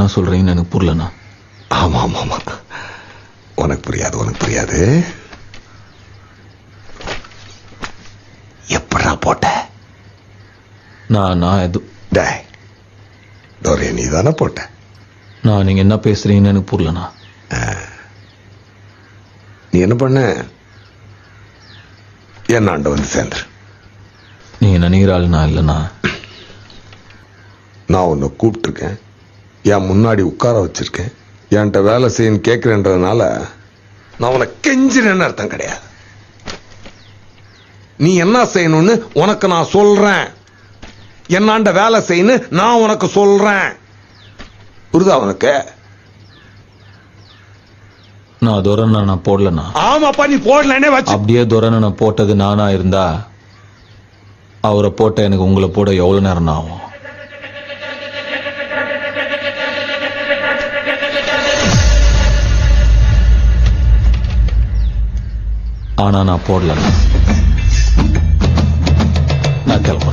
என்ன சொல்றீங்கன்னு எனக்கு புரியலண்ணா. ஆமா ஆமா ஆமா, உனக்கு புரியாது. எப்படா போட்ட? நான் டேய், தோரே நீ தானே போட்ட? நீங்க என்ன பேசுறீங்கன்னு எனக்கு புரியலண்ணா. நீ என்ன பண்ண? என்னாண்ட வந்து சேர்ந்துரு. நீங்க நினைக்கிற ஆள் நான் இல்லைண்ணா. நான் உன்னை கூப்பிட்டுருக்கேன், என் முன்னாடி உட்கார வச்சிருக்கேன், என்கிட்ட வேலை செய்யன்னு கேட்கிறேன்றதுனால நான் உனக்கு கெஞ்சினேன்னு அர்த்தம் கிடையாது. நீ என்ன செய்யணும்னு உனக்கு நான் சொல்றேன். என்னாண்ட வேலை செய்யணும் நான் உனக்கு சொல்றேன். புரியுதா உனக்கு? நான் துரனை நான் போடலண்ணா. ஆமாப்பா, நீ போடலனே வச்சு. அப்படியே துரனை நான் போட்டது நானா இருந்தா அவரை போட்ட எனக்கு உங்களை போட எவ்வளவு நேரம் ஆகும்? ஆனா நான் போடலண்ணா. நான் கிளம்புறேன்.